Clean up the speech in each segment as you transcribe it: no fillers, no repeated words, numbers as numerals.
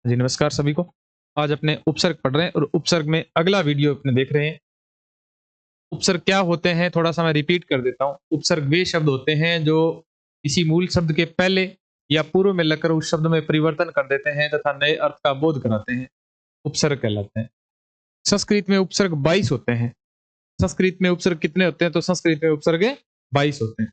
जी नमस्कार सभी को। आज अपने उपसर्ग पढ़ रहे हैं और उपसर्ग में अगला वीडियो अपने देख रहे हैं। उपसर्ग क्या होते हैं थोड़ा सा मैं रिपीट कर देता हूँ। उपसर्ग वे शब्द होते हैं जो किसी मूल शब्द के पहले या पूर्व में लगकर उस शब्द में परिवर्तन कर देते हैं तथा नए अर्थ का बोध कराते हैं। उपसर्ग कहलाते हैं। संस्कृत में उपसर्ग 22 होते हैं। संस्कृत में उपसर्ग कितने होते हैं? तो संस्कृत में उपसर्ग 22 होते हैं।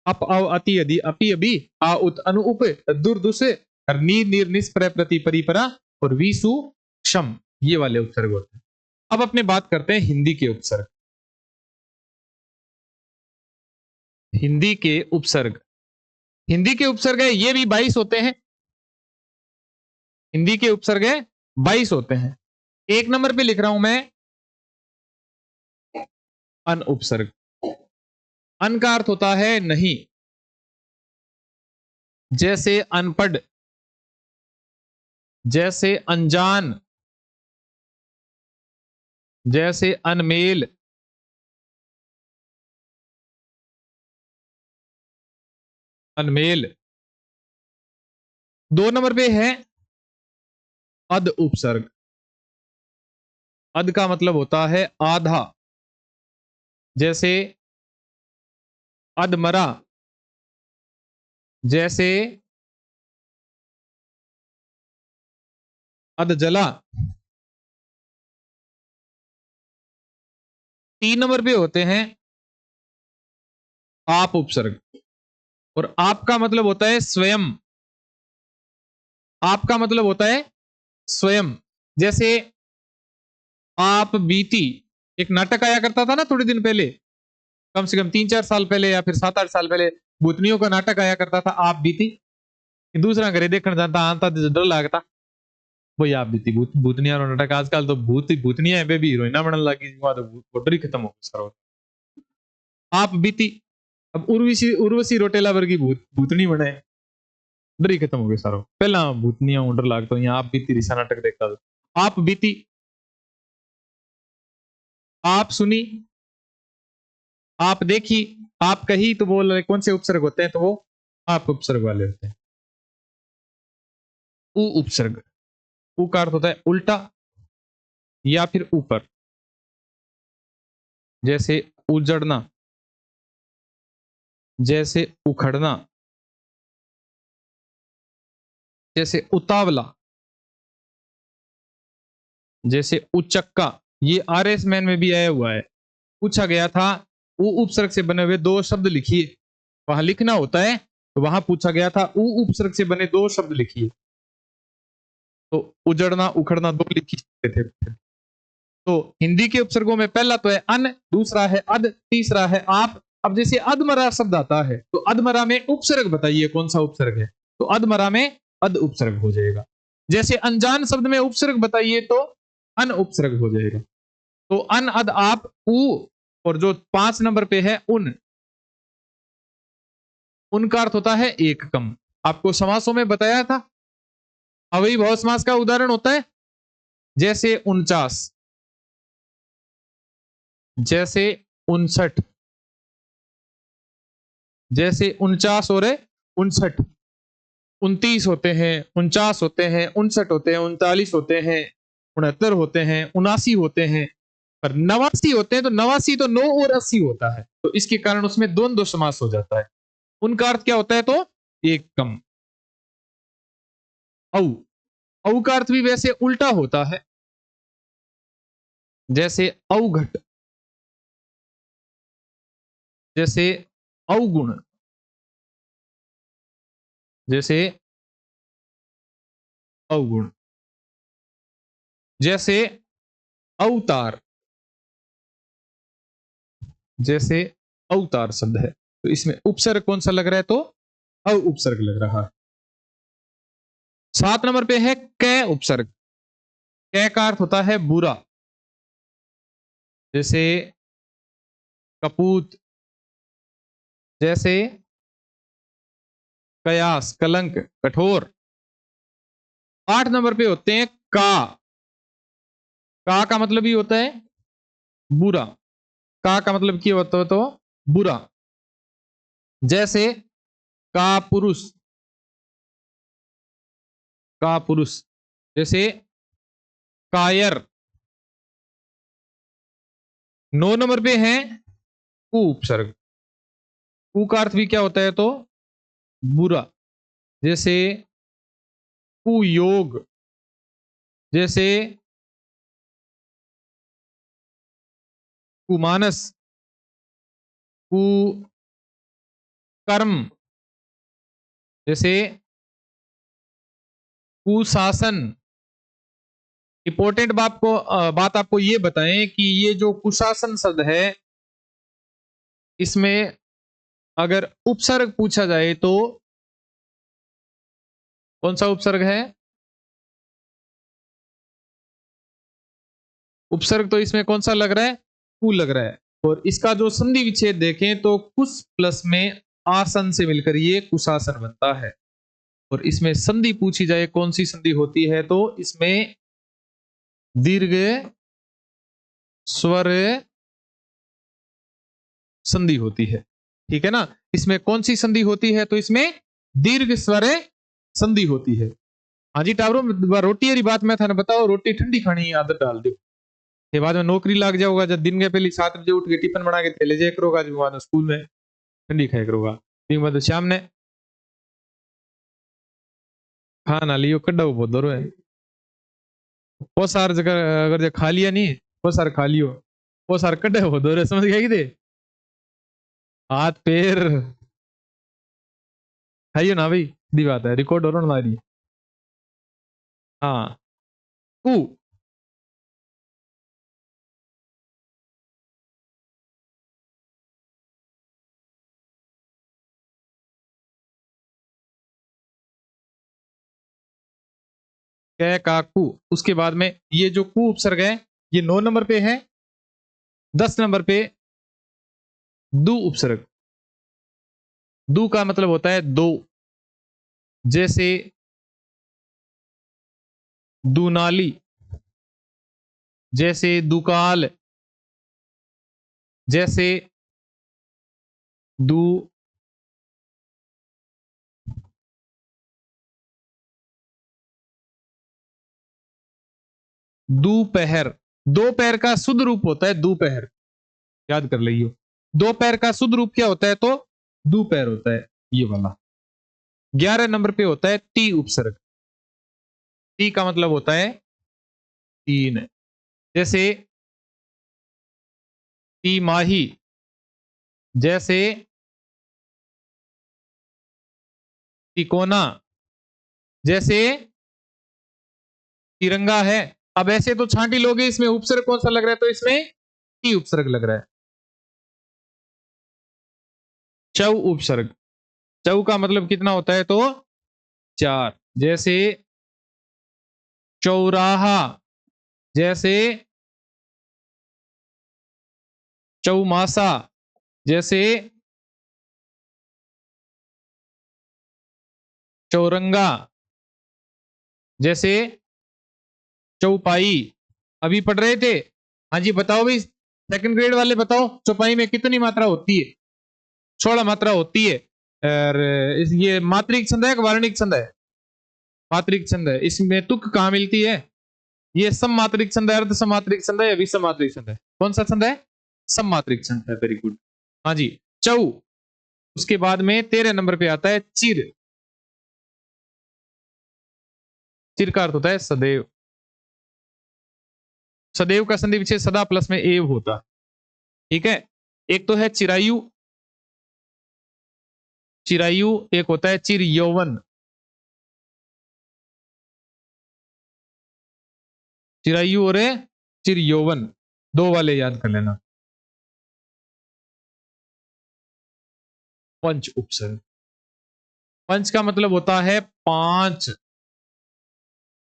अप अव अति यदि अपि अभी आ उत अनु उप दुर दुस और नीर नीर निस प्र प्रति परिपरा और विसु शम, ये वाले उपसर्ग होते हैं। अब अपने बात करते हैं हिंदी के उपसर्ग। हिंदी के उपसर्ग, हिंदी के उपसर्ग है ये भी 22 होते हैं। हिंदी के उपसर्ग है 22 होते हैं। एक नंबर पे लिख रहा हूं मैं अन उपसर्ग। अन का अर्थ होता है नहीं, जैसे अनपढ़, जैसे अनजान, जैसे अनमेल, अनमेल। दो नंबर पे है अध उपसर्ग। अध का मतलब होता है आधा, जैसे अधमरा, जैसे अधजला। तीन नंबर पे होते हैं आप उपसर्ग। और आपका मतलब होता है स्वयं। आपका मतलब होता है स्वयं। जैसे आप बीती, एक नाटक आया करता था ना थोड़े दिन पहले, कम से कम 3-4 साल पहले या फिर 7-8 साल पहले, भूतनियों का नाटक आया करता था आप बीती। दूसरा घरे देखने जाता आता तो डर लगता, वही आप बीती भूतनिया नाटक। आजकल तो भूत भूतनिया है भी हीरोइना बनने लगी, तो बॉर्डर ही खत्म हो गया सारा। आप बीती, अब उर्वशी उर्वशी रोटेला वर्गी भूतनी बने, डर ही खत्म हो गया सारा। पहला भूतनिया डर लागता, यहाँ आप बीती रिसा नाटक देखता था। आप बीती, आप सुनी, आप देखी, आप कही, तो बोल रहे कौन से उपसर्ग होते हैं? तो वो आप उपसर्ग वाले होते हैं। उ उपसर्ग। उ का अर्थ होता है उल्टा या फिर ऊपर, जैसे उजड़ना, जैसे उखड़ना, जैसे उतावला, जैसे उचक्का। ये आर एस मैन में भी आया हुआ है। पूछा गया था उ उपसर्ग से बने हुए दो शब्द लिखिए, वहां लिखना होता है, तो वहां पूछा गया था उ उपसर्ग से बने दो शब्द लिखिए, तो उजड़ना उखड़ना दो लिख सकते थे। तो हिंदी के उपसर्गों में पहला तो है अन, दूसरा है अद, तीसरा है आप। अब जैसे अधमरा शब्द आता है तो अधमरा में उपसर्ग बताइए कौन सा उपसर्ग है? तो अधमरा में अद उपसर्ग हो जाएगा। जैसे अनजान शब्द में उपसर्ग बताइए तो अन उपसर्ग हो जाएगा। तो अन अद आप उ, और जो 5 नंबर पे है उन, उनका अर्थ होता है एक कम। आपको समासों में बताया था, अव्ययी समास का उदाहरण होता है जैसे 49, जैसे 59, जैसे 49 और 59। 29 होते हैं, 49 होते हैं, 59 होते हैं, 39 होते हैं, 69 होते हैं, 79 होते हैं। पर 89 होते हैं, तो 89 तो 9 और 80 होता है, तो इसके कारण उसमें द्वंद्व समास हो जाता है। उनका अर्थ क्या होता है? तो एक कम। औ, औ का अर्थ भी वैसे उल्टा होता है, जैसे अवघट, जैसे अवगुण, जैसे अवगुण, जैसे अवतार, जैसे अवतार शब्द है, तो इसमें उपसर्ग कौन सा लग रहा है? तो अ उपसर्ग लग रहा है। 7 नंबर पे है कै उपसर्ग। कै का अर्थ होता है बुरा, जैसे कपूत, जैसे कयास कलंक कठोर। 8 नंबर पे होते हैं का। का मतलब ही होता है बुरा। का मतलब क्या होता है? तो बुरा, जैसे का पुरुष, का पुरुष, जैसे कायर। 9 नंबर पे है कु उपसर्ग। कु का अर्थ भी क्या होता है तो बुरा, जैसे कुयोग, जैसे कुमानस, कुकर्म, जैसे कुशासन। इंपॉर्टेंट बात आपको ये बताएं कि ये जो कुशासन शब्द है, इसमें अगर उपसर्ग पूछा जाए तो कौन सा उपसर्ग है? उपसर्ग तो इसमें कौन सा लग रहा है? कु लग रहा है। और इसका जो संधि विच्छेद देखें तो कुश प्लस में आसन से मिलकर ये कुशासन बनता है। और इसमें संधि पूछी जाए कौन सी संधि होती है तो इसमें दीर्घ स्वर संधि होती है। ठीक है ना? इसमें कौन सी संधि होती है तो इसमें दीर्घ स्वर संधि होती है। हाँ जी टावरों, रोटी वाली बात मैं था बताओ, रोटी ठंडी खानी आदत डाल दो, के बाद में नौकरी लग जाओगा। जब दिन के पहले 7 बजे उठ के टिफिन बना के थैले जाया करोगा, जब बाद स्कूल में ठंडी खाया करोगा। दिन बाद शाम ने खाना लियो कड्डा बहुत दौर है। वो सार जगह अगर जो खा लिया नहीं, वो सार खा लियो, वो सार कड्डा बहुत दौर है, समझ गया कि दे? हाथ पैर खाइयो ना भाई, दी बात है, रिकॉर्ड हो रहा है। हाँ कु कै का कु, उसके बाद में ये जो कु उपसर्ग है ये 9 नंबर पे है। 10 नंबर पे दु उपसर्ग। दु का मतलब होता है दो, जैसे दुनाली, जैसे दुकाल, जैसे दु दोपहर। दोपहर का शुद्ध रूप होता है दोपहर, याद कर लियो। दोपहर का शुद्ध रूप क्या होता है तो दोपहर होता है ये वाला। 11 नंबर पे होता है टी उपसर्ग। टी का मतलब होता है तीन, जैसे तिमाही, जैसे तिकोना, जैसे तिरंगा है। अब ऐसे तो छांटी लोगे, इसमें उपसर्ग कौन सा लग रहा है तो इसमें टी उपसर्ग लग रहा है। चौ उपसर्ग। चौ का मतलब कितना होता है तो 4, जैसे चौराहा, जैसे चौमासा, जैसे चौरंगा, जैसे चौपाई। अभी पढ़ रहे थे? हाँ जी बताओ भाई, सेकंड ग्रेड वाले बताओ, चौपाई में कितनी मात्रा होती है? 16 मात्रा होती है। और ये मात्रिक छंद है कि वर्णिक छंद है? मात्रिक छंद है। इसमें तुक कहाँ मिलती है? ये सममात्रिक छंद है, अर्ध सममात्रिक छंद है या विषममात्रिक छंद है? कौन सा छंद है? सममात्रिक छंद है। Very good. हाँ जी चौ। उसके बाद में 13 नंबर पे आता है चिर। चिर का अर्थ होता है सदैव। सदैव का संधि विच्छेद सदा प्लस में एव होता। ठीक है, एक तो है चिरायु। चिरायु एक होता है चिर यौवन। चिरायु और चिर यौवन, दो वाले याद कर लेना। पंच उपसर्ग। पंच का मतलब होता है 5।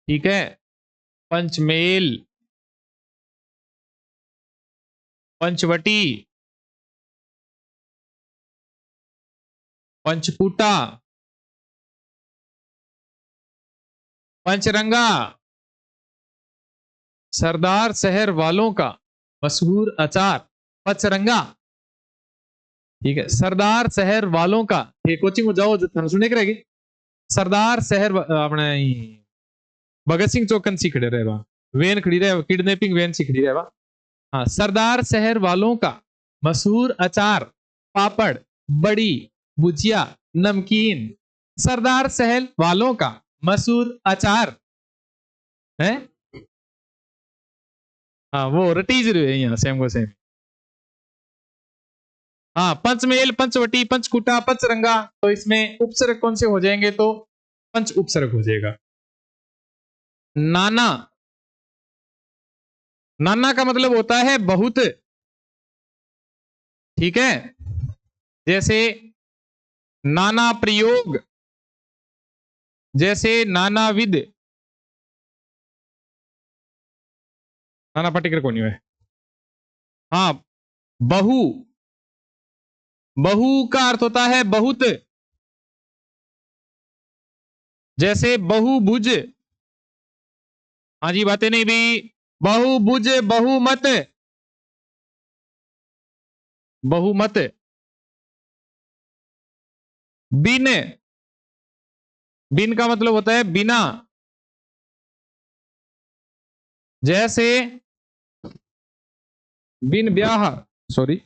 ठीक है, पंचमेल, पंचवटी, पंचकूटा, पंचरंगा, सरदार शहर वालों का मशहूर अचार पंचरंगा। ठीक है, सरदार शहर वालों का, ये कोचिंग में जाओ जो सुने करेगी। सरदार शहर अपने भगत सिंह चौकन सी खड़े रहे वैन खड़ी रहे किडनैपिंग वैन सी खड़ी रहे हाँ सरदार शहर वालों का मशहूर अचार पापड़ बड़ी भुजिया नमकीन सरदार शहर वालों का मशहूर अचार है हाँ वो रटीज रहे हैं यहाँ सेम को सेम हाँ पंचमेल पंचवटी पंचकुटा पंचरंगा तो इसमें उपसर्ग कौन से हो जाएंगे तो पंच उपसर्ग हो जाएगा नाना नाना का मतलब होता है बहुत ठीक है जैसे नाना प्रयोग जैसे नानाविध नाना पाटिकर कौन है हाँ बहु बहु का अर्थ होता है बहुत जैसे बहुभुज हाँ जी बातें नहीं भी बहुभुज बहुमत बहुमत बिन बिन का मतलब होता है बिना जैसे बिन ब्याह सॉरी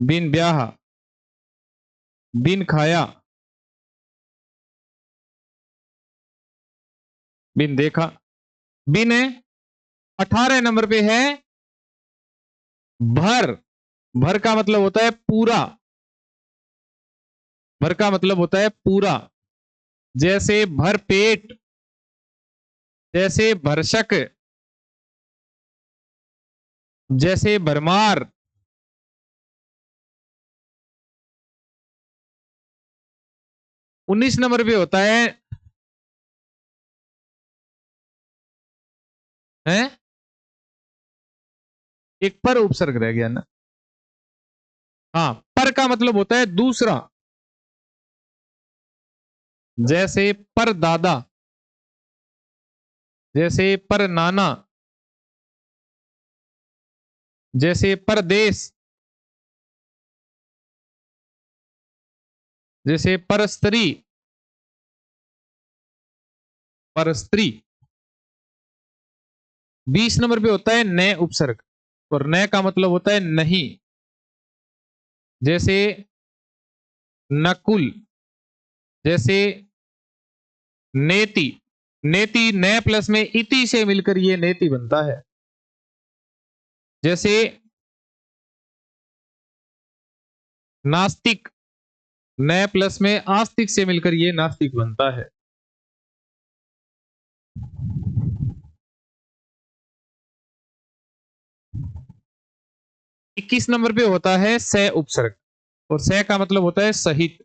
बिन ब्याह बिन खाया बिन देखा बिन 18 नंबर पे है भर भर का मतलब होता है पूरा भर का मतलब होता है पूरा जैसे भर पेट जैसे भरसक जैसे भरमार 19 नंबर पे होता है एक पर उपसर्ग रह गया ना हाँ पर का मतलब होता है दूसरा जैसे पर दादा जैसे पर नाना जैसे परदेश जैसे परस्त्री परस्त्री 20 नंबर पे होता है नए उपसर्ग और नए का मतलब होता है नहीं जैसे नकुल जैसे नेति नेति नए प्लस में इति से मिलकर ये नेति बनता है जैसे नास्तिक नए प्लस में आस्तिक से मिलकर ये नास्तिक बनता है 21 नंबर पे होता है स उपसर्ग और स का मतलब होता है सहित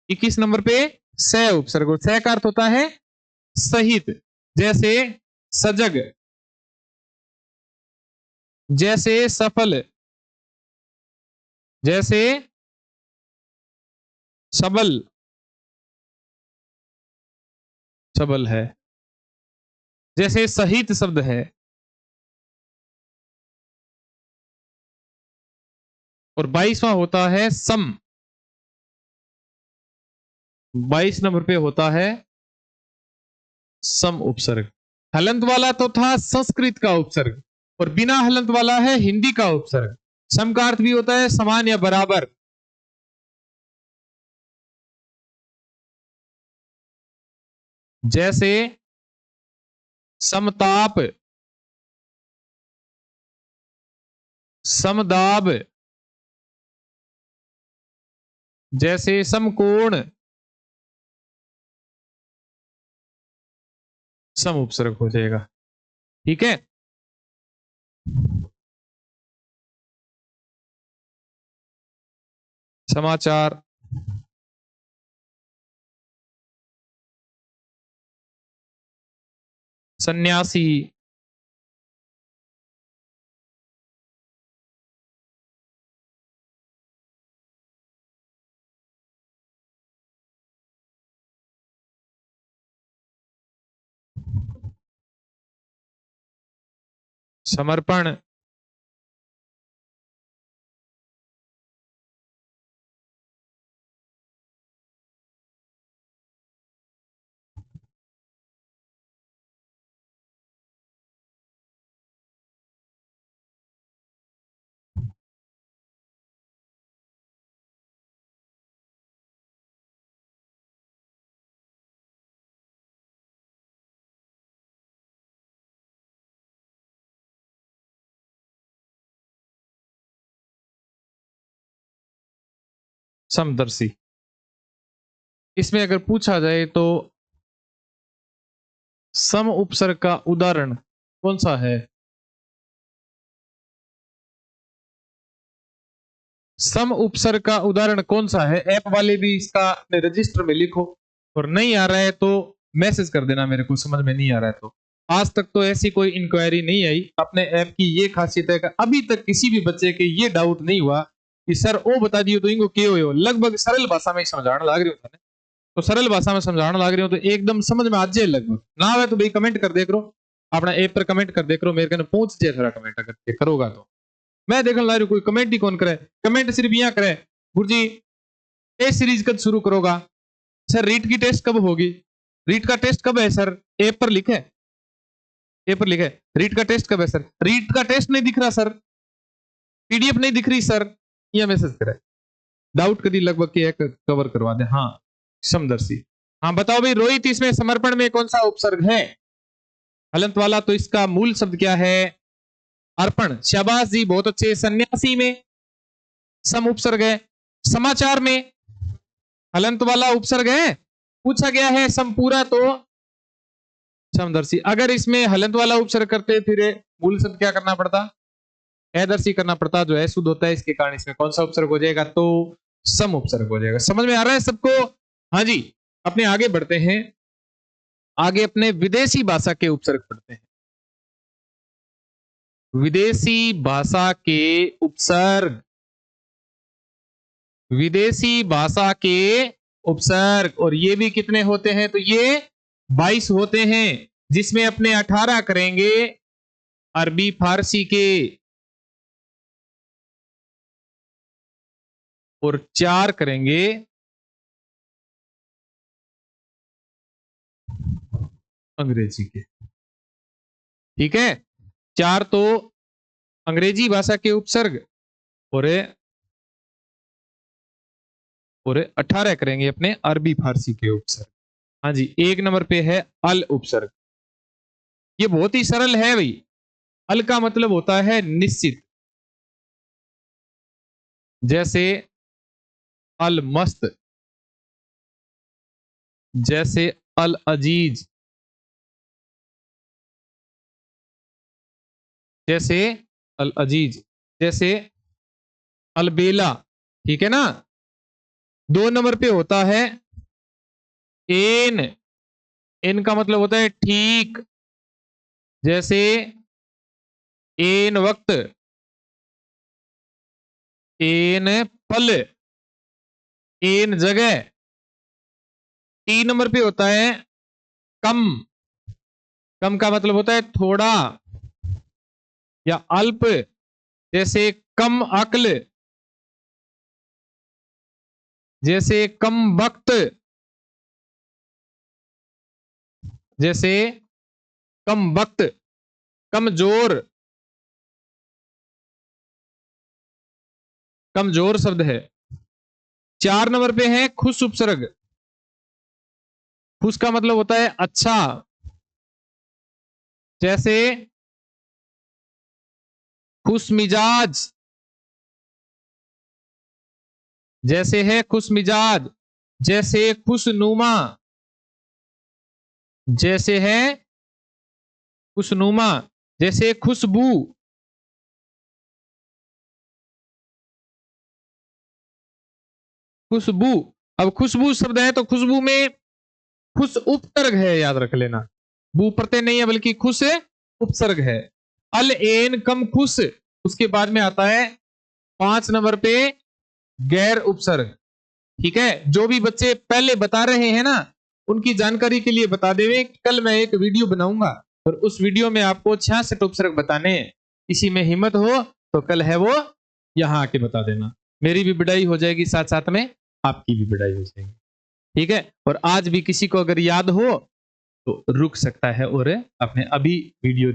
21 नंबर पे स उपसर्ग और स का अर्थ होता है सहित जैसे सजग जैसे सफल जैसे सबल सबल है जैसे सहित शब्द है और 22वां होता है सम 22 नंबर पे होता है सम उपसर्ग हलंत वाला तो था संस्कृत का उपसर्ग और बिना हलंत वाला है हिंदी का उपसर्ग सम का अर्थ भी होता है समान या बराबर जैसे समताप समदाब जैसे समकोण सम उपसर्ग हो जाएगा ठीक है समाचार सन्यासी समर्पण समदर्शी। इसमें अगर पूछा जाए तो सम उपसर्ग का उदाहरण कौन सा है? सम उपसर्ग का उदाहरण कौन सा है? ऐप वाले भी इसका अपने रजिस्टर में लिखो, और नहीं आ रहा है तो मैसेज कर देना मेरे को, समझ में नहीं आ रहा है तो। आज तक तो ऐसी कोई इंक्वायरी नहीं आई। अपने ऐप की ये खासियत है कि अभी तक किसी भी बच्चे के ये डाउट नहीं हुआ कि सर ओ बता दियो तो इनको क्यों हो। लगभग सरल भाषा में समझाने लग रही हूँ, तो सरल भाषा में समझाने लग रही हूँ तो एकदम समझ में आ जाए। लगभग ना आवे तो भाई कमेंट कर दे करो, अपना ऐप पर कमेंट कर दे करो, मेरे कहने पहुंच जाए थोड़ा कमेंट अगर करोगा तो। मैं देखने ला रही हूँ कोई कमेंट ही कौन करे, कमेंट सिर्फ यहाँ करे गुरुजी ए सीरीज कब शुरू करोगा, सर रीट की टेस्ट कब होगी, रीट का टेस्ट कब है सर, ऐप पर लिखे, ऐप पर लिखे रीट का टेस्ट कब है सर, रीट का टेस्ट नहीं दिख रहा सर, पीडीएफ नहीं दिख रही सर, यह मैसेज करे। डाउट कभी लगभग के कवर करवा दे। हाँ समदर्शी। हाँ बताओ भाई रोहित, इसमें समर्पण में कौन सा उपसर्ग है? हलंत वाला। तो इसका मूल शब्द क्या है? अर्पण। शाबाश जी, बहुत अच्छे। सन्यासी में सम उपसर्ग है। समाचार में हलंत वाला उपसर्ग है। पूछा गया है समपूरा तो समदर्शी। अगर इसमें हलंत वाला उपसर्ग करते फिर मूल शब्द क्या करना पड़ता? एदर्शी करना पड़ता, जो है शुद्ध होता है। इसके कारण इसमें कौन सा उपसर्ग हो जाएगा? तो सम उपसर्ग हो जाएगा। समझ में आ रहा है सबको? हाँ जी। अपने आगे बढ़ते हैं, आगे अपने विदेशी भाषा के उपसर्ग पढ़ते हैं। विदेशी भाषा के उपसर्ग, विदेशी भाषा के उपसर्ग। और ये भी कितने होते हैं? तो ये 22 होते हैं, जिसमें अपने 18 करेंगे अरबी फारसी के और 4 करेंगे अंग्रेजी के। ठीक है, 4 तो अंग्रेजी भाषा के उपसर्ग और 18 करेंगे अपने अरबी फारसी के उपसर्ग। हाँ जी, 1 नंबर पे है अल उपसर्ग। ये बहुत ही सरल है भाई। अल का मतलब होता है निश्चित, जैसे अल मस्त, जैसे अल अजीज, जैसे अल अजीज, जैसे अलबेला। ठीक है ना। 2 नंबर पे होता है एन। एन का मतलब होता है ठीक, जैसे एन वक्त, एन पल, एन जगह। 3 नंबर पे होता है कम। कम का मतलब होता है थोड़ा या अल्प, जैसे कम अक्ल, जैसे कम वक्त, जैसे कम वक्त, कमजोर। कमजोर शब्द है। 4 नंबर पे है खुश उपसर्ग। खुश का मतलब होता है अच्छा, जैसे खुश मिजाज, जैसे है खुश मिजाज, जैसे खुशनुमा, जैसे है खुशनुमा, जैसे खुशबू। खुशबू। अब खुशबू शब्द है तो खुशबू में खुश उपसर्ग है, याद रख लेना। बू प्रत्यय नहीं है बल्कि खुश उपसर्ग है। अल एन कम खुश। उसके बाद में आता है 5 नंबर पे गैर उपसर्ग। ठीक है, जो भी बच्चे पहले बता रहे हैं ना, उनकी जानकारी के लिए बता देवे, कल मैं एक वीडियो बनाऊंगा और उस वीडियो में आपको 66 उपसर्ग बताने हैं। किसी में हिम्मत हो तो कल है वो यहां आके बता देना। मेरी भी बिडाई हो जाएगी, साथ साथ में आपकी भी बिडाई हो जाएगी। ठीक है, और आज भी किसी को अगर याद हो तो रुक सकता है और अपने अभी वीडियो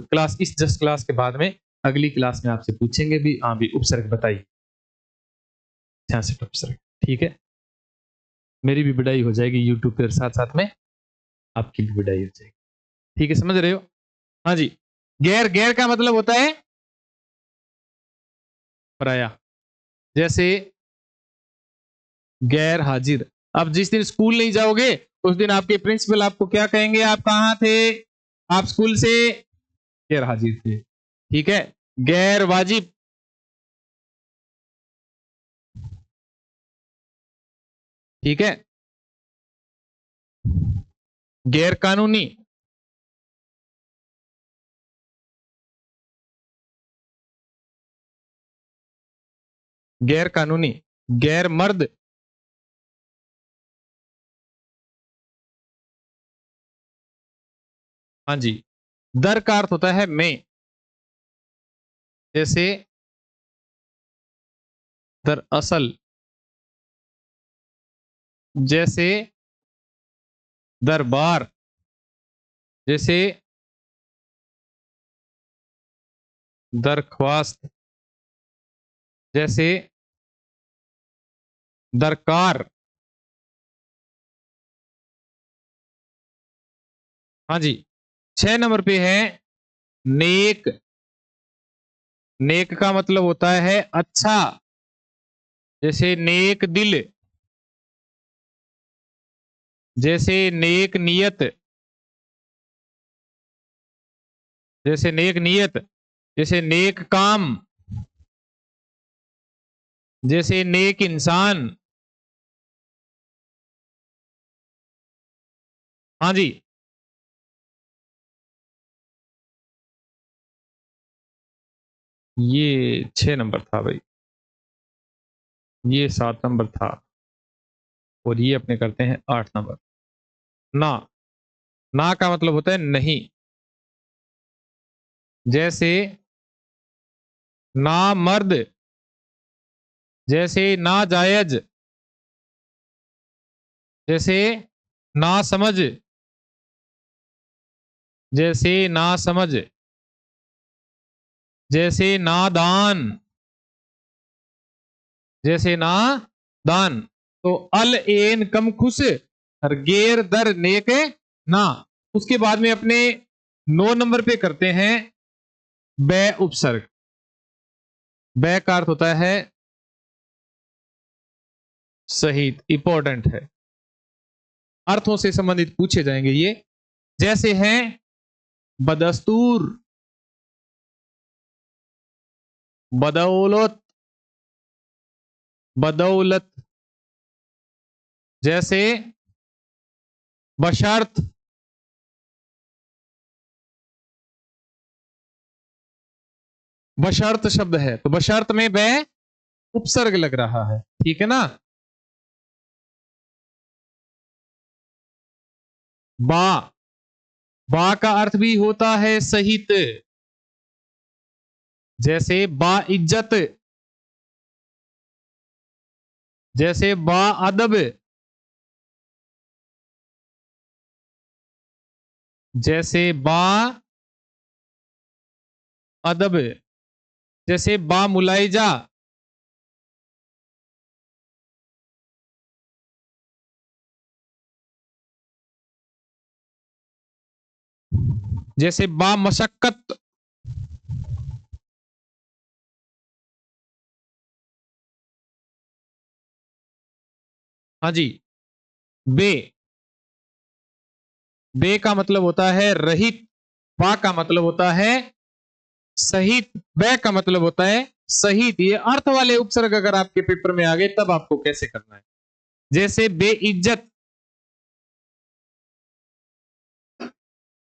क्लास, इस जस्ट क्लास के बाद में अगली क्लास में आपसे पूछेंगे भी, हाँ भी उपसर्ग बताइए 66 उपसर्ग। ठीक है, मेरी भी बिडाई हो जाएगी यूट्यूब पर, साथ साथ में आपकी भी बिडाई हो जाएगी। ठीक है, समझ रहे हो? हाँ जी। गैर, गैर का मतलब होता है पराया, जैसे गैर हाजिर। अब जिस दिन स्कूल नहीं जाओगे उस दिन आपके प्रिंसिपल आपको क्या कहेंगे, आप कहाँ थे, आप स्कूल से गैर हाजिर थे। ठीक है। गैर वाजिब, ठीक है। गैर कानूनी, गैर कानूनी। गैर मर्द, हाँ जी। दर का अर्थ होता है में, जैसे दरअसल, जैसे दरबार, जैसे दरख्वास्त, जैसे दरकार। हाँ जी। 6 नंबर पे है नेक। नेक का मतलब होता है अच्छा, जैसे नेक दिल, जैसे नेक नियत, जैसे नेक नियत, जैसे नेक काम, जैसे नेक इंसान। हाँ जी। ये 6 नंबर था भाई, ये 7 नंबर था, और ये अपने करते हैं 8 नंबर। ना, ना का मतलब होता है नहीं, जैसे ना मर्द, जैसे ना जायज, जैसे ना समझ, जैसे ना समझ, जैसे नादान, जैसे ना दान। तो अल एन कम खुश गेर दर नेक ना। उसके बाद में अपने 9 नंबर पे करते हैं बै उपसर्ग। बै का अर्थ होता है सहित, इंपॉर्टेंट है, अर्थों से संबंधित पूछे जाएंगे ये। जैसे हैं बदस्तूर, बदौलत, बदौलत, जैसे बशर्त, बशर्त शब्द है तो बशर्त में बै उपसर्ग लग रहा है, ठीक है ना। बा, बा का अर्थ भी होता है सहित, जैसे बा इज्जत, जैसे बा अदब, जैसे बा अदब, जैसे बा मुलाइजा, जैसे बा मशक्कत। हाँ जी। बे, बे का मतलब होता है रहित, बा का मतलब होता है सहित, बै का मतलब होता है सहित। ये अर्थ वाले उपसर्ग अगर आपके पेपर में आ गए तब आपको कैसे करना है। जैसे बेइज्जत,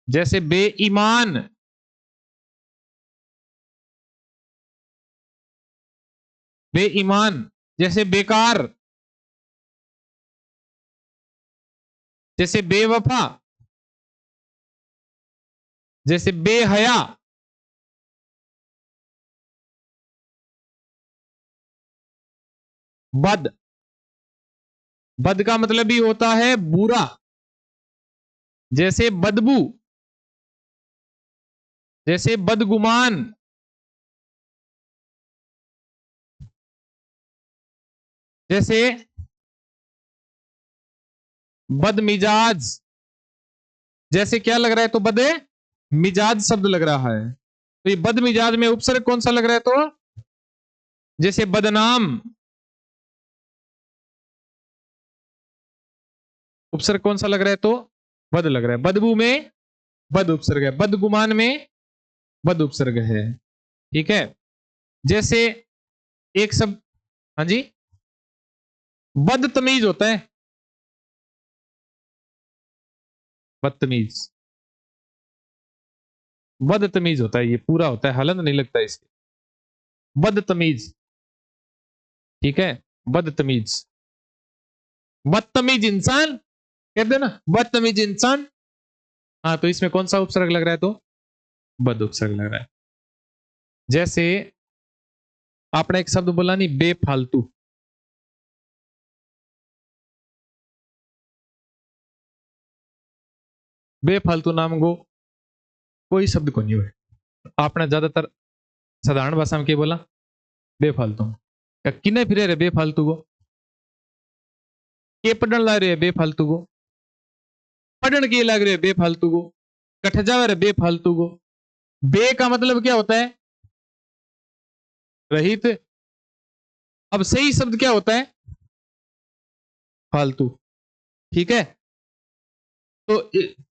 जैसे बेईमान, बेईमान, जैसे बेकार, जैसे बेवफा, जैसे बेहया। बद, बद का मतलब भी होता है बुरा, जैसे बदबू, जैसे बदगुमान, जैसे बदमिजाज। जैसे क्या लग रहा है, तो बद मिजाज शब्द लग रहा है, तो ये बदमिजाज में उपसर्ग कौन सा लग रहा है, तो जैसे बदनाम, उपसर्ग कौन सा लग रहा है? तो बद लग रहा है। बदबू में बद उपसर्ग है, बदगुमान में बद उपसर्ग है। ठीक है, जैसे एक शब्द, हाँ जी, बदतमीज होता है, बदतमीज, बदतमीज होता है, ये पूरा होता है, हलंत नहीं लगता इसके, बदतमीज। ठीक है, बदतमीज, बदतमीज इंसान कहते हैं ना, बदतमीज इंसान। हाँ, तो इसमें कौन सा उपसर्ग लग रहा है? तो बद उपसर्ग लग रहा है। जैसे आपने एक शब्द बोला नहीं, बेफालतू, बेफालतू नाम को कोई शब्द को नहीं हुए, आपने ज्यादातर साधारण भाषा में क्या बोला? बेफालतू। किने फिरे रे बेफालतू को, के पढ़न लग रहे है बेफालतू को, पढ़न के लग रहे है बेफालतू को, कठ जावे रे बेफालतू को। बे का मतलब क्या होता है? रहित। अब सही शब्द क्या होता है? फालतू। ठीक है, तो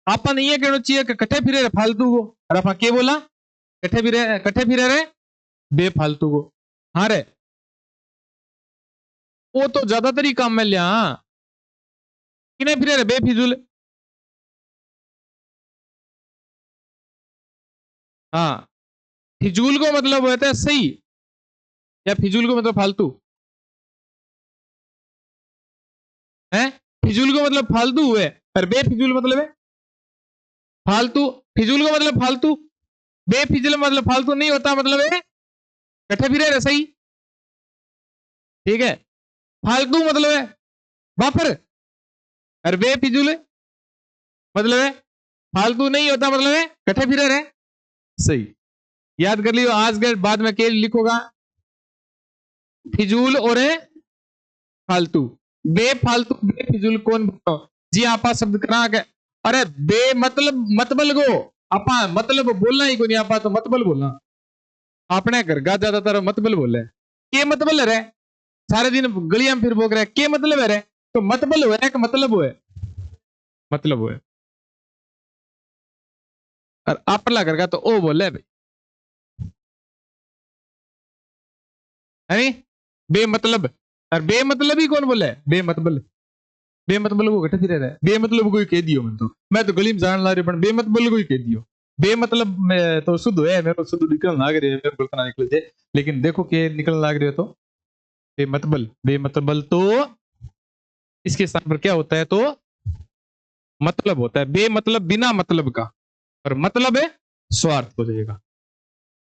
आपा नहीं है कहना चाहिए कि कठे फिरे रे फालतू को, और आपा के बोला? कठे फिरे रे बेफालतू को। हाँ रे, वो तो ज्यादातर ही काम में लिया। किने फिरे रे बेफिजूल। हाँ, फिजूल को मतलब होता है सही, या फिजूल को मतलब फालतू है। फिजूल को मतलब फालतू हुए, और बेफिजूल मतलब है फालतू। फिजूल को मतलब फालतू, बेफिजूल मतलब फालतू नहीं होता, मतलब है कठे फिरे रे सही। ठीक है, फालतू मतलब है बापर, और बेफिजूल मतलब है फालतू नहीं होता, मतलब है कठे फिरे रे सही। याद कर लियो, आज के बाद में के लिखोगा? फिजूल और फालतू। बेफालतू बेफिजूल कौन बोलो? जी आपा शब्द करा के, अरे बे मतलब मतबल गो, आपा मतलब बोलना ही को नहीं, आपा तो मतबल बोलना। अपने घर का ज्यादातर मतबल बोले, के मतबल है रे, सारे दिन गलियां में फिर बोल रहे के मतलब है रे, तो मतबल हुआ है कि मतलब हुआ है? मतलब हुआ है। और अपना घर का तो ओ बोले भाई, है नहीं? बेमतलब। और बेमतलब ही कौन बोले? बेमतबल। बेमतबल को घटे फिर रहा है, बेमतलब को ही कह दियो। मैं तो गली में जान ला रही, पर बेमतबल को ही कह दियो। बेमतलब में तो शुद्ध है, मेरे को शुद्ध निकलने लग रही है, मेरे को ना निकल जाए, लेकिन देखो के निकलने लग रही है। तो बेमतबल, बेमतबल तो इसके स्थान पर क्या होता है? तो मतलब होता है। बेमतलब बिना मतलब का, और मतलब है स्वार्थ हो जाएगा।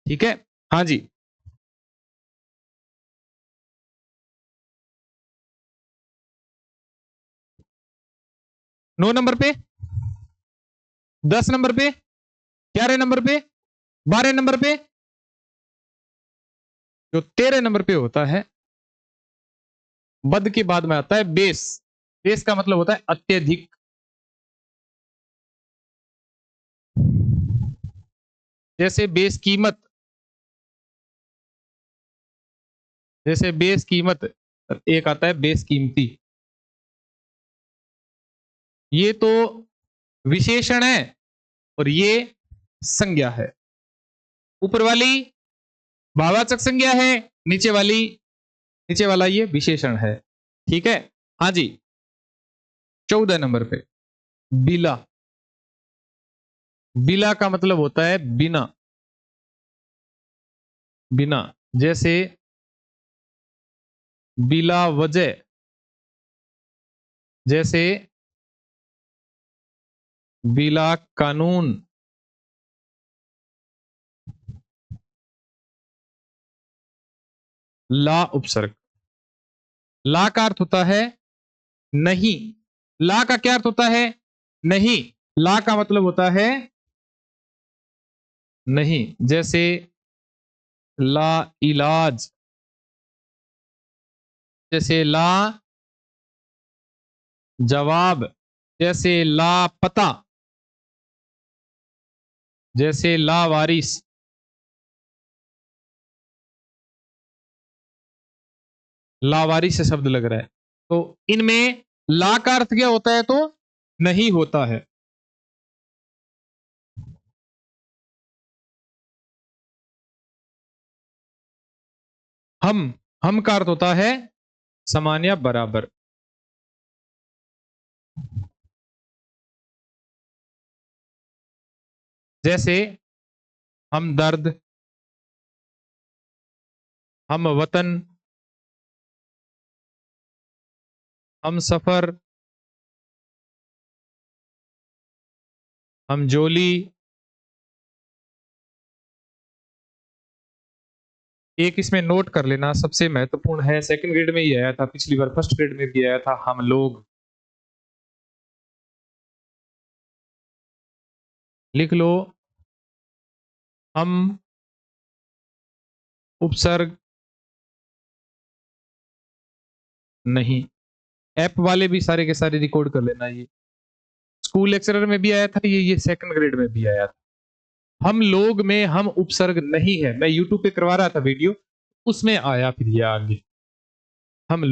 ठीक है, हाँ जी। 9 नंबर पे, 10 नंबर पे, 11 नंबर पे, 12 नंबर पे, जो 13 नंबर पे होता है, बद के बाद में आता है बेस। बेस का मतलब होता है अत्यधिक। जैसे बेस कीमत, जैसे बेस कीमत, एक आता है बेस कीमती। ये तो विशेषण है, और ये संज्ञा है। ऊपर वाली भाववाचक संज्ञा है, नीचे वाली, नीचे वाला ये विशेषण है। ठीक है, हाँ जी। 14 नंबर पे बिला। बिला का मतलब होता है बिना, बिना। जैसे बिला वजह, जैसे बिला कानून, ला उपसर्ग। ला का अर्थ होता है नहीं। ला का क्या अर्थ होता है? नहीं। ला का मतलब होता है नहीं। जैसे ला इलाज, जैसे ला जवाब, जैसे ला पता, जैसे ला वारिस। लावारिस से शब्द लग रहा है, तो इनमें ला का अर्थ क्या होता है? तो नहीं होता है। हम का अर्थ होता है समान या बराबर। जैसे हम दर्द, हम वतन, हम सफर, हम जोली। एक इसमें नोट कर लेना, सबसे महत्वपूर्ण है, सेकंड ग्रेड में ही आया था पिछली बार, फर्स्ट ग्रेड में भी आया था, हम लोग। लिख लो, हम उपसर्ग नहीं। ऐप वाले भी सारे के सारे रिकॉर्ड कर लेना। ये स्कूल लेक्चरर में भी आया था, ये सेकंड ग्रेड में भी आया था। हम लोग में हम उपसर्ग नहीं है, मैं यूट्यूब पे करवा रहा था वीडियो, उसमें आया फिर ये आगे। हम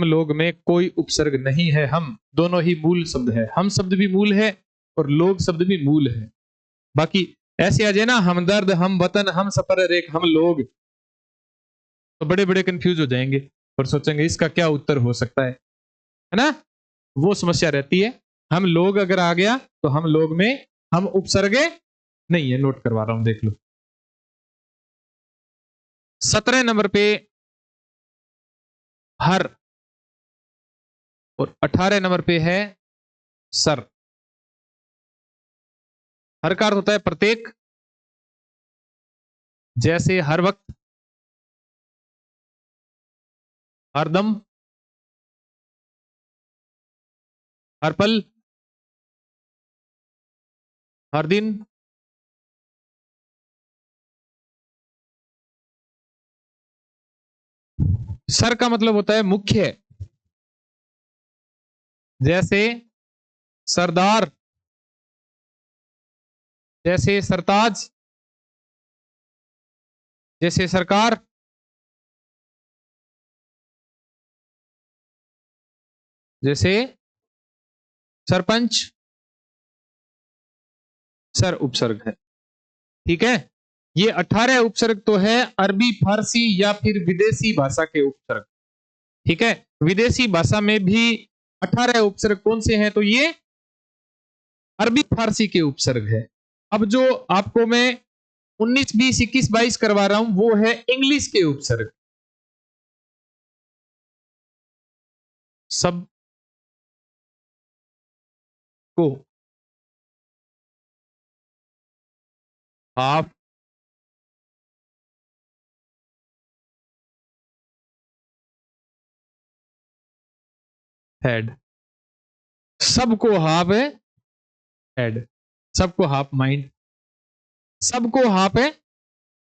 लोग में कोई उपसर्ग नहीं है। हम दोनों ही मूल शब्द है, हम शब्द भी मूल है और लोग शब्द भी मूल है। बाकी ऐसे आ जाए ना, हमदर्द, हम वतन, हम सफर, एक हम लोग, तो बड़े बड़े कंफ्यूज हो जाएंगे और सोचेंगे इसका क्या उत्तर हो सकता है ना? वो समस्या रहती है। हम लोग अगर आ गया तो हम लोग में हम उपसर्गे नहीं है, नोट करवा रहा हूं, देख लो। 17 नंबर पे हर, और 18 नंबर पे है सर। हर का अर्थ होता है प्रत्येक, जैसे हर वक्त, हरदम, हर पल, हर दिन। सर का मतलब होता है मुख्य, जैसे सरदार, जैसे सरताज, जैसे सरकार। जैसे सरपंच। सर उपसर्ग है, ठीक है। ये 18 उपसर्ग तो है अरबी, फारसी या फिर विदेशी भाषा के उपसर्ग, ठीक है। विदेशी भाषा में भी 18 उपसर्ग कौन से हैं? तो ये अरबी फारसी के उपसर्ग है। अब जो आपको मैं 19, 20, 21, 22 करवा रहा हूं वो है इंग्लिश के उपसर्ग। सब को, हाफ, हेड। सबको हाफ है हेड, सबको हाफ माइंड, सबको हाफ है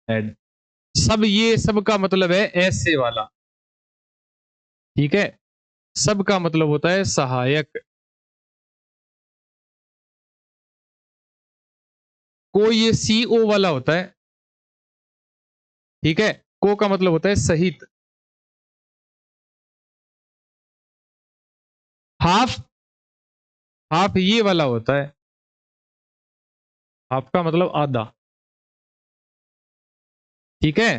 हेड। सब, ये सब का मतलब है ऐसे वाला, ठीक है। सब का मतलब होता है सहायक। को ये सी ओ वाला होता है, ठीक है। को का मतलब होता है सहित। हाफ, हाफ ये वाला होता है, हाफ का मतलब आधा, ठीक है।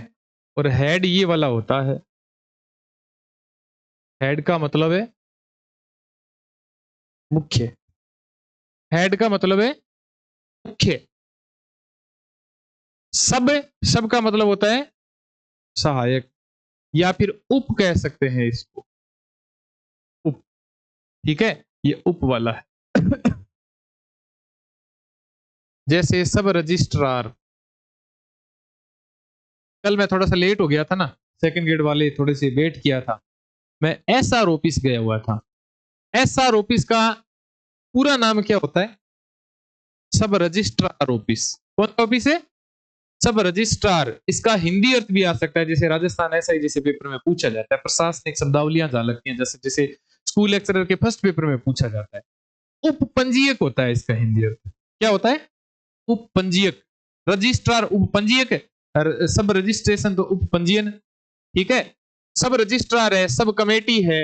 और हेड ये वाला होता है, हेड का मतलब है मुख्य। हेड का मतलब है मुख्य। सब, सब का मतलब होता है सहायक, या फिर उप कह सकते हैं इसको, उप, ठीक है। ये उप वाला है। जैसे सब रजिस्ट्रार। कल मैं थोड़ा सा लेट हो गया था ना, सेकंड ग्रेड वाले थोड़े से वेट किया था, मैं एस आर ऑफिस गया हुआ था। एस आर ऑफिस का पूरा नाम क्या होता है? सब रजिस्ट्रार ऑफिस। कौन सा ऑफिस है? सब रजिस्ट्रार। इसका हिंदी अर्थ भी आ सकता है, जैसे राजस्थान ऐसा ही जैसे पेपर में पूछा जाता है, प्रशासनिक शब्दावलियां जहां लगती हैं, जैसे जैसे स्कूल लेक्चरर के फर्स्ट पेपर में पूछा जाता है। उपपंजीयक होता है इसका हिंदी अर्थ। क्या होता है? उपपंजीयक। रजिस्ट्रार उपपंजीयक है, सब रजिस्ट्रेशन तो उपपंजीयन, ठीक है। सब रजिस्ट्रार है, सब कमेटी है,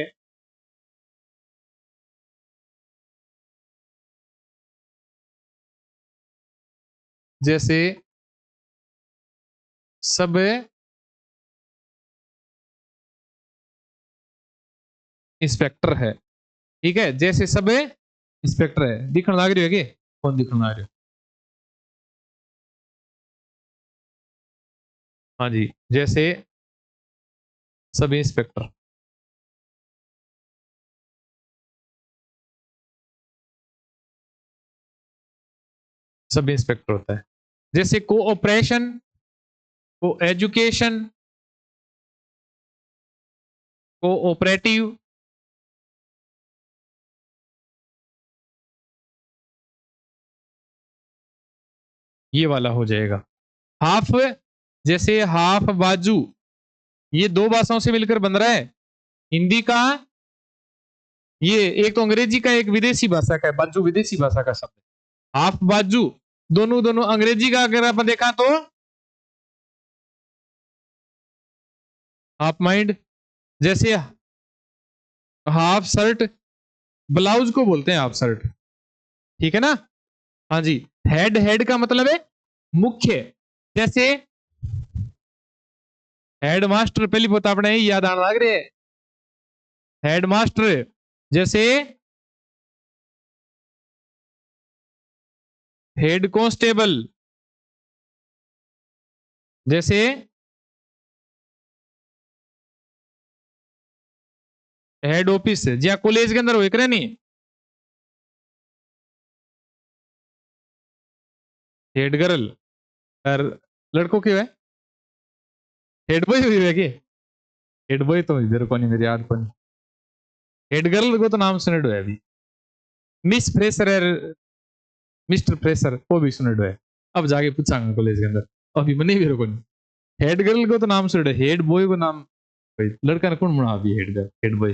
जैसे सब इंस्पेक्टर है, ठीक है, जैसे सब इंस्पेक्टर है, दिखने लग रही है कि कौन दिखने लग रही है? हाँ जी, जैसे सब इंस्पेक्टर, सब इंस्पेक्टर होता है। जैसे कोऑपरेशन, को एजुकेशन, कोऑपरेटिव, ये वाला हो जाएगा। हाफ, जैसे हाफ बाजू, ये दो भाषाओं से मिलकर बन रहा है, हिंदी का, ये एक तो अंग्रेजी का एक विदेशी भाषा का है, बाजू विदेशी भाषा का शब्द है, हाफ बाजू, दोनों दोनों अंग्रेजी का अगर आप देखा तो हाफ माइंड। जैसे हाफ शर्ट, ब्लाउज को बोलते हैं हाफ शर्ट, ठीक है ना? हाँ जी। हेड, हेड का मतलब है मुख्य, जैसे हेड मास्टर, पहली बात अपने याद आने लग रहे, हेड मास्टर, जैसे हेड कांस्टेबल, जैसे हेड ऑफिस, या कॉलेज के अंदर हो करे नहीं, हेड गर्ल, और लड़कों की है हेड बॉय हुई है कि हेड बॉय तो इधर को नहीं, मेरी याद को नहीं, हेड गर्ल को तो नाम सुने है अभी, मिस फ्रेशर है, मिस्टर फ्रेशर वो भी सुने है, अब जाके पूछांगा कॉलेज के अंदर, अभी मनी भी को नहीं। हेड गर्ल को तो नाम सुने, हेड बॉय को नाम, लड़का ने कौन बना अभी हेड गर्ल हेड बॉय,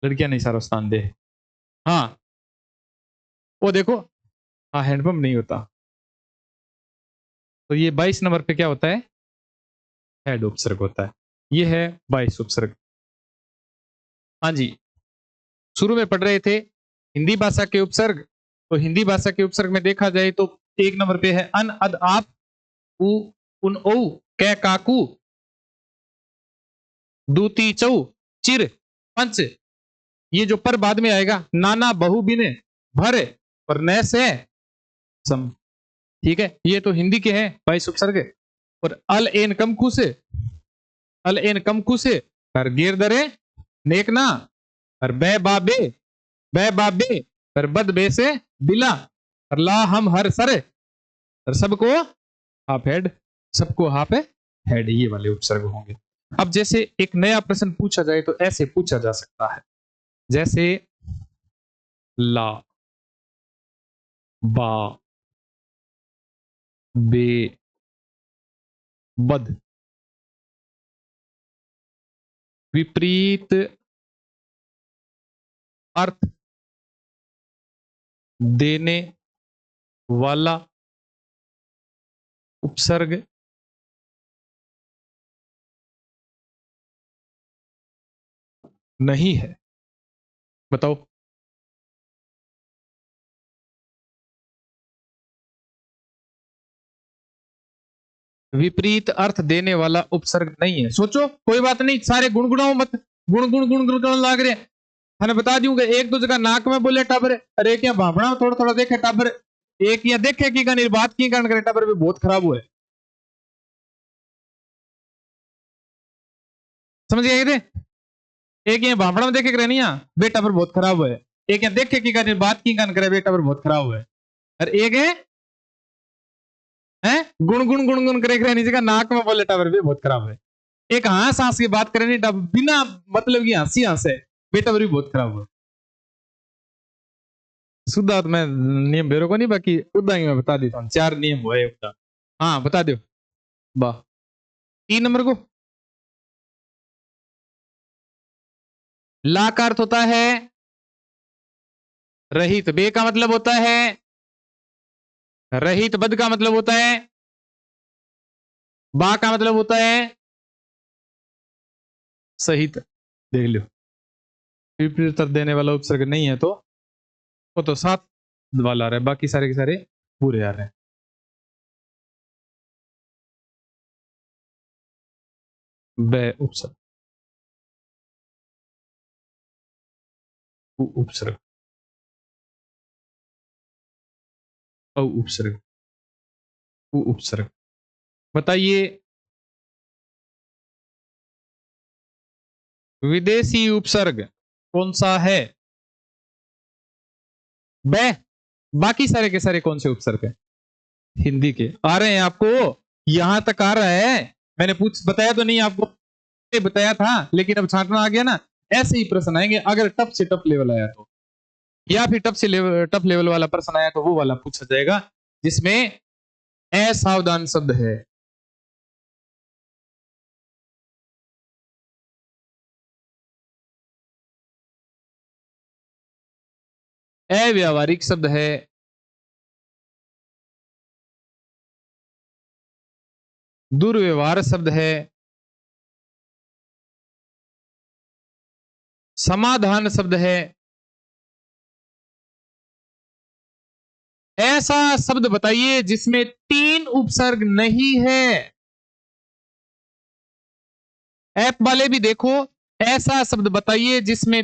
लड़कियां नहीं सारा स्थान दे। हाँ वो देखो, हाँ हैंडपंप नहीं होता, तो ये 22 नंबर पे क्या होता है, हेड उपसर्ग होता है, ये है 22 उपसर्ग। हाँ जी, शुरू में पढ़ रहे थे हिंदी भाषा के उपसर्ग, तो हिंदी भाषा के उपसर्ग में देखा जाए तो एक नंबर पे है अन, अद, आप, उ, उन, औ, कै, काकू, दूती, चौ, चिर, पंच, ये जो पर बाद में आएगा, नाना, बहु, बिने, भर, और न से सम, ठीक है, ये तो हिंदी के हैं 22 उपसर्ग। और अल, एन, कम, खुश, अल, एन, कम, खुश, और गिर, दरे, नेकना, और बै, बाबे, बै, बाबे, और बद, बे से बिला, और ला, हम, हर, सर, और सबको हाफ हेड, सबको हाफ हेड, ये वाले उपसर्ग होंगे। अब जैसे एक नया प्रश्न पूछा जाए तो ऐसे पूछा जा सकता है, जैसे ला, बा, बे, बद, विपरीत अर्थ देने वाला उपसर्ग नहीं है, बताओ। विपरीत अर्थ देने वाला उपसर्ग नहीं है, सोचो, कोई बात नहीं, सारे गुणगुणाओ मत, गुण गुण गुण गुण गुण लाग रहे, मैंने बता दूंगा, एक दो जगह नाक में बोले टाबर, अरे क्या भावना थोड़ा थोड़ा देखे टाबर, एक या देखे की का निर्बात की कारण करे टाबर भी बहुत खराब हुआ है, समझ गए? एक ये भावना में देखे करे नहीं, बेटा पर बहुत खराब हुआ है, एक यहाँ देखे की का निर्बात की कारण करे बेटा पर बहुत खराब हुआ है, और एक है गुण गुण गुण गुण करे नीचे का नाक में बोले टाबर भी बहुत खराब है, एक हाँ सांस की बात करे नहीं बिना मतलब की हंसी हंसे बेटा भी बहुत खराब हुआ। शुद्ध मैं नियम बेरो को नहीं, बाकी उदा ही मैं बता देता हूँ, 4 नियम हुए उदा। हाँ बता दो, वाह। 3 नंबर को, ला का अर्थ होता है रहित, बे का मतलब होता है रहित, बद का मतलब होता है, बा का मतलब होता है सहित, देख लो, विपरीत अर्थ देने वाला उपसर्ग नहीं है तो वो तो 7 वाला आ रहा है, बाकी सारे के सारे पूरे आ रहे हैं। ब उपसर्ग, उ उपसर्ग, औ उपसर्ग, उ उपसर्ग। बताइए विदेशी उपसर्ग कौन सा है? ब। बाकी सारे के सारे कौन से उपसर्ग है? हिंदी के आ रहे हैं आपको? यहां तक आ रहा है? मैंने पूछ बताया तो नहीं आपको? बताया था, लेकिन अब छांटना आ गया ना। ऐसे ही प्रश्न आएंगे अगर टफ से टफ लेवल आया तो, या फिर टफ लेवल वाला प्रश्न आया तो वो वाला पूछा जाएगा जिसमें असावधान शब्द है। अव्यावहारिक शब्द है, दुर्व्यवहार शब्द है, समाधान शब्द है। ऐसा शब्द बताइए जिसमें 3 उपसर्ग नहीं है। ऐप वाले भी देखो, ऐसा शब्द बताइए जिसमें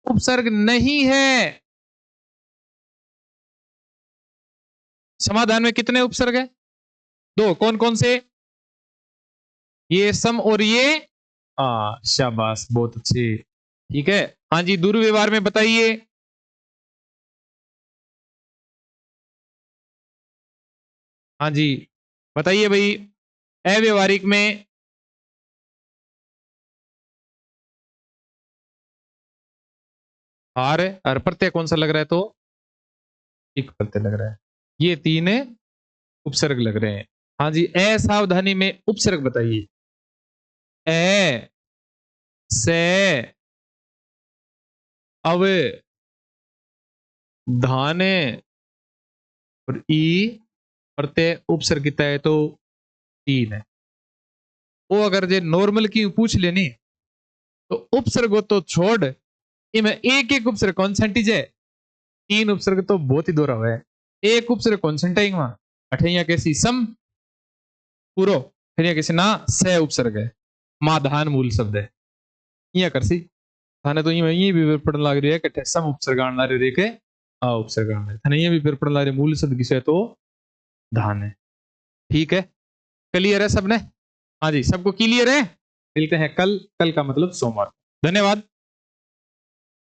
उपसर्ग नहीं है। समाधान में कितने उपसर्ग है? 2। कौन कौन से? ये सम और ये शाबाश, बहुत अच्छे। ठीक है। हाँ जी, दुर्व्यवहार में बताइए। हाँ जी, बताइए भाई। अव्यवहारिक में हार और प्रत्यय कौन सा लग रहा है? तो एक प्रत्यय लग रहा है। ये 3 उपसर्ग लग रहे हैं। हाँ जी, असावधानी में उपसर्ग बताइए। ए, से, अव, धाने और ई प्रत्यय उपसर्ग कितना है? तो 3 है। वो अगर जे नॉर्मल की पूछ लेनी तो उपसर्ग हो तो छोड़, इनमें एक एक उपसर्ग कॉन्सेंटिज है। 3 उपसर्ग तो बहुत ही दोहरा हुआ है। एक उपसर्ग कॉन्सेंट है वहां अठैया कैसी सम पूरो, फिर कैसे ना स उपसर्ग है, माधान मूल शब्द है। यहाँ कर सी थाने तो ये भी पढ़ने लग रही है कि सम उपसर्ग आने ला रहे के आ उपसर्ग आने थाने ये भी फिर पढ़ने लग रहे मूल शब्द किसे है? तो धान है। ठीक है, क्लियर है सबने? हाँ जी, सबको क्लियर है? मिलते हैं कल। कल का मतलब सोमवार। धन्यवाद।